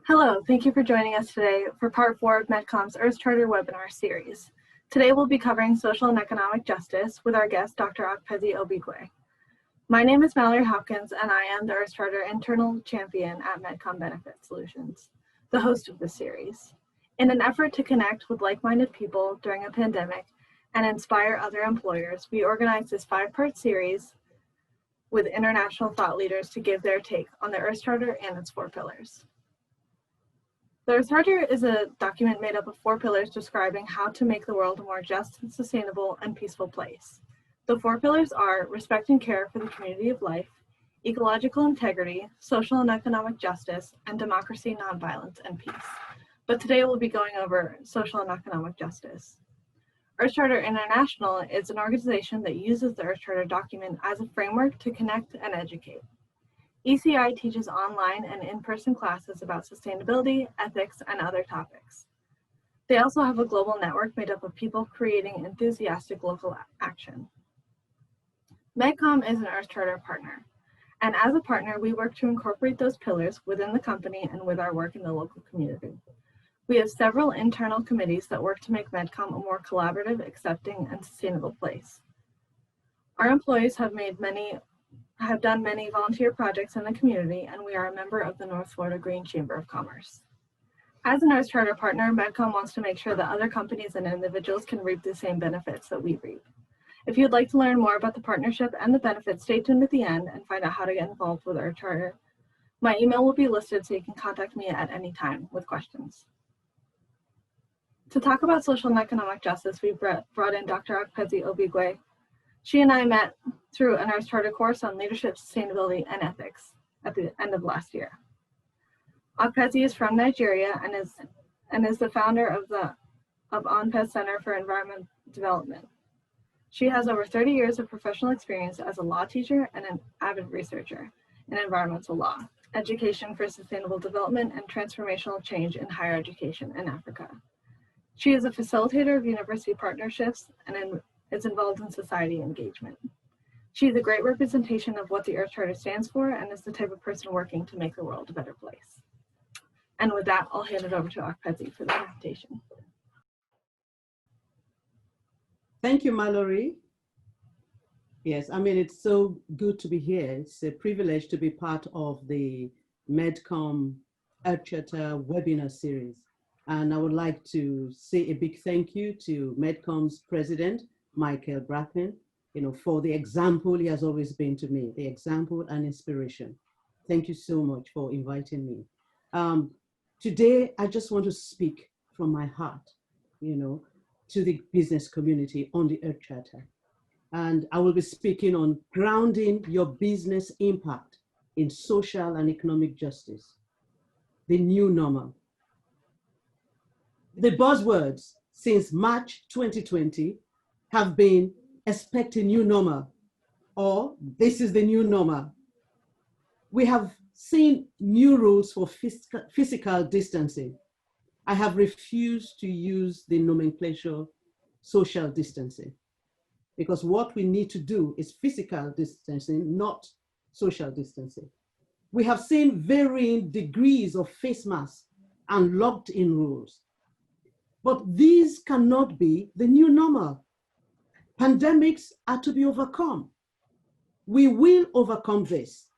Hello, thank you for joining us today for part 4 of Medcom's Earth Charter webinar series. Today we'll be covering social and economic justice with our guest, Dr. Akpezi Ogbuigwe. My name is Mallory Hopkins and I am the Earth Charter internal champion at Medcom Benefit Solutions, the host of this series. In an effort to connect with like-minded people during a pandemic and inspire other employers, we organized this 5-part series with international thought leaders to give their take on the Earth Charter and its 4 pillars. The Earth Charter is a document made up of 4 pillars describing how to make the world a more just, sustainable, and peaceful place. The 4 pillars are respect and care for the community of life, ecological integrity, social and economic justice, and democracy, nonviolence, and peace. But today we'll be going over social and economic justice. Earth Charter International is an organization that uses the Earth Charter document as a framework to connect and educate. ECI teaches online and in-person classes about sustainability, ethics, and other topics. They also have a global network made up of people creating enthusiastic local action. Medcom is an Earth Charter partner, and as a partner, we work to incorporate those pillars within the company and with our work in the local community. We have several internal committees that work to make Medcom a more collaborative, accepting, and sustainable place. Our employees have done many volunteer projects in the community, and we are a member of the North Florida Green Chamber of Commerce. As an Earth Charter partner, Medcom wants to make sure that other companies and individuals can reap the same benefits that we reap. If you'd like to learn more about the partnership and the benefits, stay tuned at the end and find out how to get involved with Earth Charter. My email will be listed so you can contact me at any time with questions. To talk about social and economic justice, we brought in Dr. Akpezi Ogbuigwe. She and I met through an Earth Charter course on leadership, sustainability, and ethics at the end of last year. Akpezi is from Nigeria and is the founder of Anpez Center for Environment Development. She has over 30 years of professional experience as a law teacher and an avid researcher in environmental law, education for sustainable development, and transformational change in higher education in Africa. She is a facilitator of university partnerships and is involved in society engagement. She is a great representation of what the Earth Charter stands for and is the type of person working to make the world a better place. And with that, I'll hand it over to Akpezi for the presentation. Thank you, Mallory. Yes, it's so good to be here. It's a privilege to be part of the Medcom Earth Charter webinar series. And I would like to say a big thank you to Medcom's president, Michael Bracken, for the example he has always been to me, the example and inspiration. Thank you so much for inviting me. Today, I just want to speak from my heart, to the business community on the Earth Charter. And I will be speaking on grounding your business impact in social and economic justice, the new normal. The buzzwords since March 2020 have been expect a new normal, or this is the new normal. We have seen new rules for physical distancing. I have refused to use the nomenclature social distancing, because what we need to do is physical distancing, not social distancing. We have seen varying degrees of face masks and locked-in rules. But these cannot be the new normal. Pandemics are to be overcome. We will overcome this.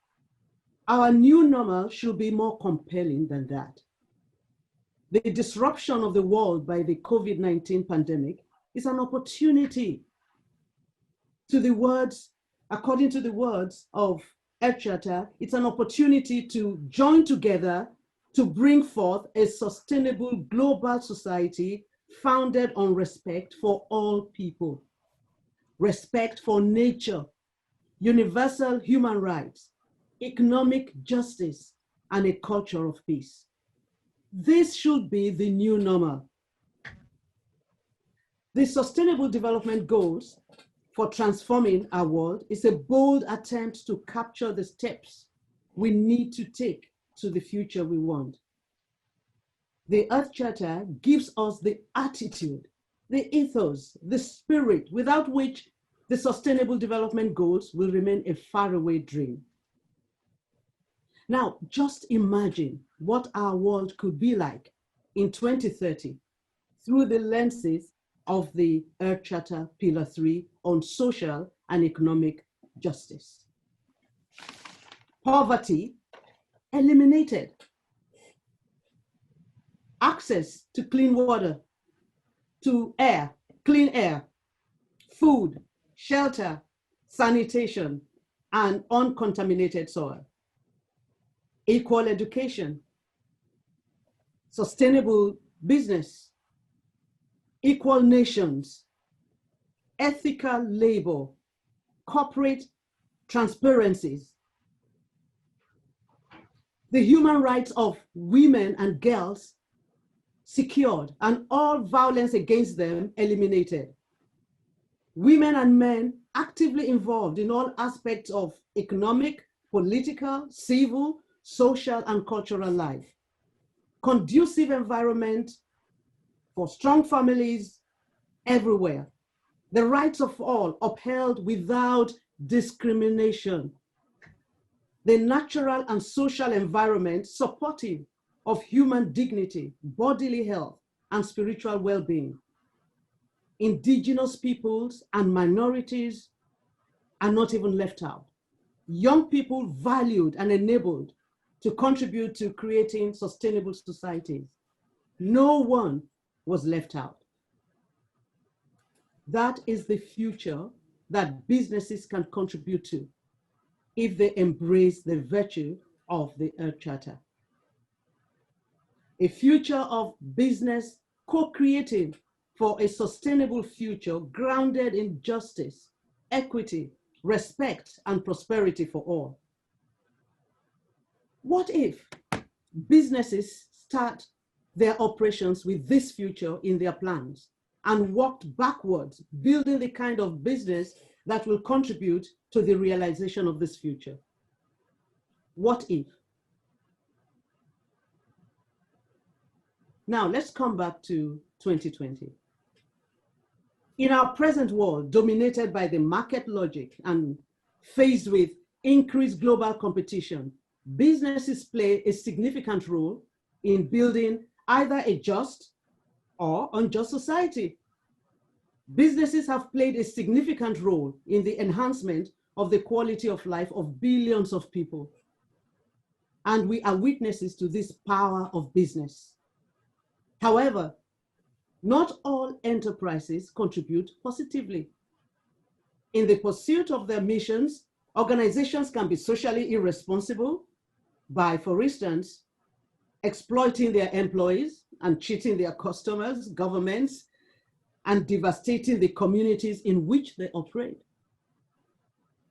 Our new normal should be more compelling than that. The disruption of the world by the COVID-19 pandemic is an opportunity. According to the words of Earth Charter, it's an opportunity to join together to bring forth a sustainable global society founded on respect for all people, respect for nature, universal human rights, economic justice, and a culture of peace. This should be the new normal. The Sustainable Development Goals for transforming our world is a bold attempt to capture the steps we need to take to the future we want. The Earth Charter gives us the attitude, the ethos, the spirit, without which the Sustainable Development Goals will remain a faraway dream. Now, just imagine what our world could be like in 2030 through the lenses of the Earth Charter Pillar 3 on social and economic justice. Poverty eliminated. Access to clean water, to air, clean air, food, shelter, sanitation, and uncontaminated soil. Equal education, sustainable business, equal nations, ethical labor, corporate transparencies, the human rights of women and girls secured, and all violence against them eliminated. Women and men actively involved in all aspects of economic, political, civil, social, and cultural life. Conducive environment for strong families everywhere. The rights of all upheld without discrimination. The natural and social environment supportive of human dignity, bodily health, and spiritual well-being. Indigenous peoples and minorities are not even left out. Young people valued and enabled to contribute to creating sustainable societies. No one was left out. That is the future that businesses can contribute to if they embrace the virtue of the Earth Charter. A future of business co-creating for a sustainable future grounded in justice, equity, respect, and prosperity for all. What if businesses start their operations with this future in their plans and worked backwards, building the kind of business that will contribute to the realization of this future? What if? Now, let's come back to 2020. In our present world, dominated by the market logic and faced with increased global competition, businesses play a significant role in building either a just or unjust society. Businesses have played a significant role in the enhancement of the quality of life of billions of people. And we are witnesses to this power of business. However, not all enterprises contribute positively. In the pursuit of their missions, organizations can be socially irresponsible by, for instance, exploiting their employees and cheating their customers, governments, and devastating the communities in which they operate.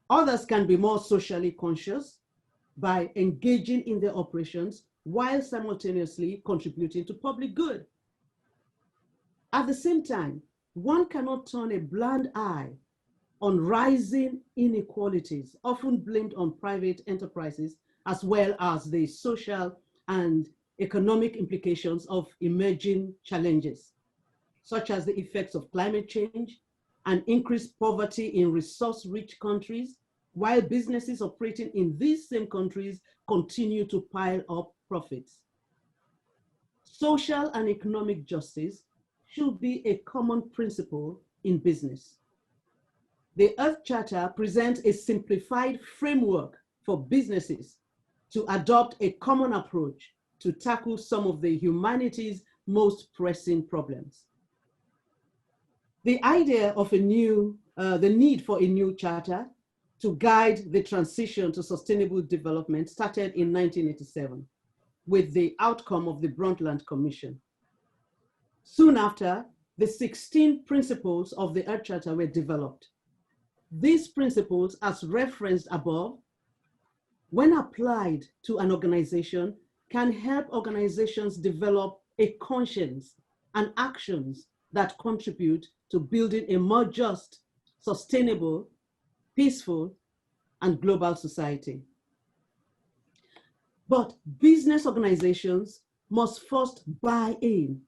Others can be more socially conscious by engaging in their operations while simultaneously contributing to public good. At the same time, one cannot turn a blind eye on rising inequalities, often blamed on private enterprises, as well as the social and economic implications of emerging challenges, such as the effects of climate change and increased poverty in resource-rich countries, while businesses operating in these same countries continue to pile up profits. Social and economic justice should be a common principle in business. The Earth Charter presents a simplified framework for businesses to adopt a common approach to tackle some of the humanity's most pressing problems. The idea of the need for a new charter to guide the transition to sustainable development started in 1987 with the outcome of the Brundtland Commission. Soon after, the 16 principles of the Earth Charter were developed. These principles, as referenced above, when applied to an organization, can help organizations develop a conscience and actions that contribute to building a more just, sustainable, peaceful, and global society. But business organizations must first buy in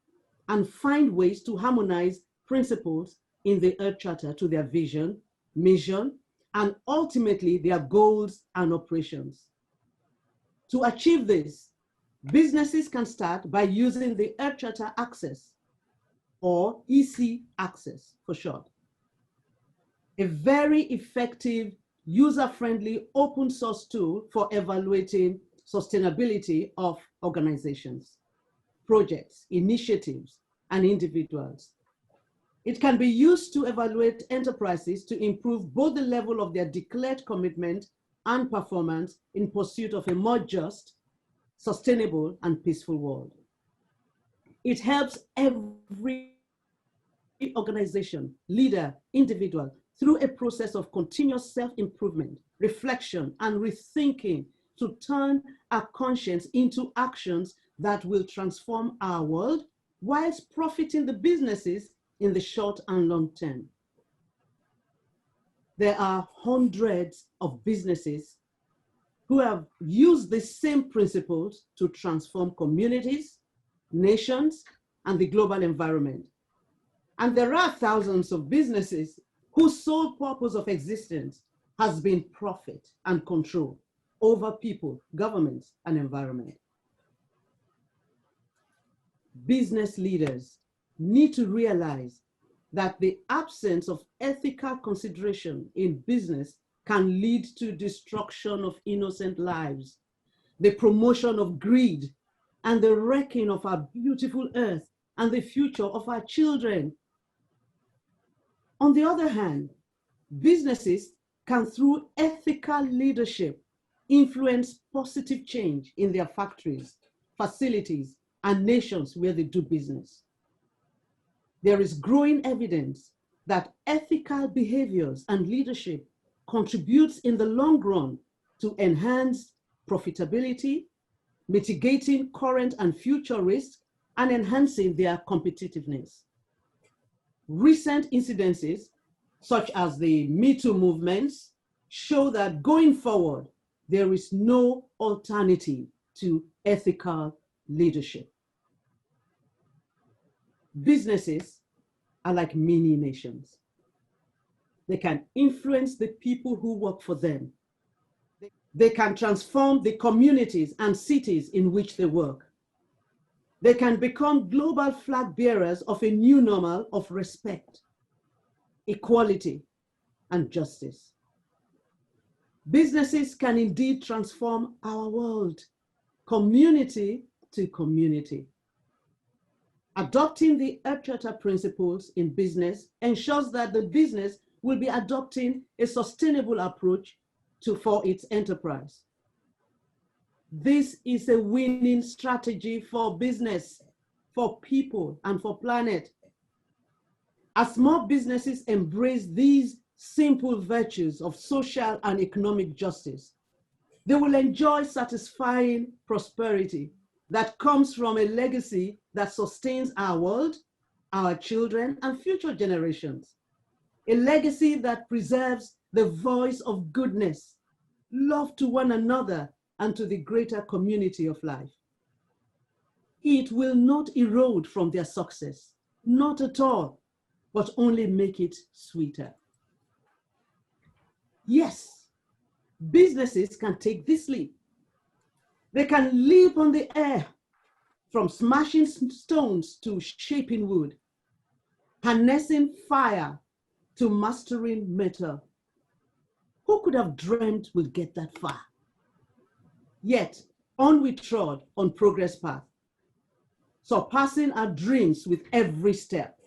and find ways to harmonize principles in the Earth Charter to their vision, mission, and ultimately their goals and operations. To achieve this, businesses can start by using the Earth Charter Access, or EC Access for short, a very effective, user-friendly, open source tool for evaluating sustainability of organizations, projects, initiatives, and individuals. It can be used to evaluate enterprises to improve both the level of their declared commitment and performance in pursuit of a more just, sustainable, and peaceful world. It helps every organization, leader, individual, through a process of continuous self-improvement, reflection, and rethinking to turn our conscience into actions that will transform our world whilst profiting the businesses in the short and long term. There are hundreds of businesses who have used the same principles to transform communities, nations, and the global environment. And there are thousands of businesses whose sole purpose of existence has been profit and control over people, governments, and environment. Business leaders need to realize that the absence of ethical consideration in business can lead to destruction of innocent lives, the promotion of greed, and the wrecking of our beautiful earth and the future of our children. On the other hand, businesses can, through ethical leadership, influence positive change in their factories, facilities, and nations where they do business. There is growing evidence that ethical behaviors and leadership contributes in the long run to enhance profitability, mitigating current and future risks, and enhancing their competitiveness. Recent incidences, such as the Me Too movements, show that going forward, there is no alternative to ethical leadership. Businesses are like mini nations. They can influence the people who work for them. They can transform the communities and cities in which they work. They can become global flag bearers of a new normal of respect, equality, and justice. Businesses can indeed transform our world, community to community. Adopting the Earth Charter principles in business ensures that the business will be adopting a sustainable approach for its enterprise. This is a winning strategy for business, for people, and for planet. As more businesses embrace these simple virtues of social and economic justice, they will enjoy satisfying prosperity that comes from a legacy that sustains our world, our children, and future generations. A legacy that preserves the voice of goodness, love to one another, and to the greater community of life. It will not erode from their success, not at all, but only make it sweeter. Yes, businesses can take this leap. They can leap on the air, from smashing stones to shaping wood, harnessing fire to mastering metal. Who could have dreamt we'd get that far? Yet, on we trod on progress path, surpassing our dreams with every step.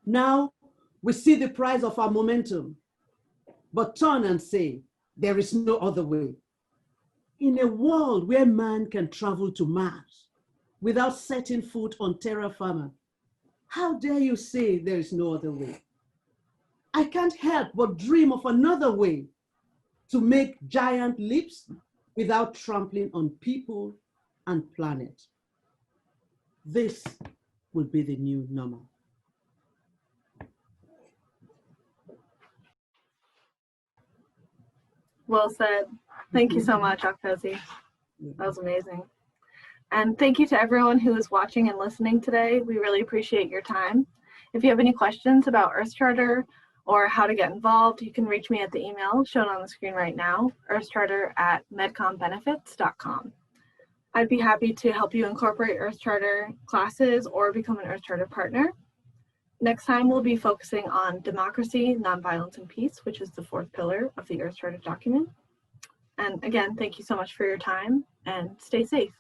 Now, we see the price of our momentum, but turn and say, there is no other way. In a world where man can travel to Mars without setting foot on terra firma, how dare you say there is no other way? I can't help but dream of another way to make giant leaps without trampling on people and planet. This will be the new normal. Well said. Thank you so much, Akpezi. That was amazing. And thank you to everyone who is watching and listening today. We really appreciate your time. If you have any questions about Earth Charter or how to get involved, you can reach me at the email shown on the screen right now, earthcharter@medcombenefits.com. I'd be happy to help you incorporate Earth Charter classes or become an Earth Charter partner. Next time, we'll be focusing on democracy, nonviolence, and peace, which is the fourth pillar of the Earth Charter document. And again, thank you so much for your time, and stay safe.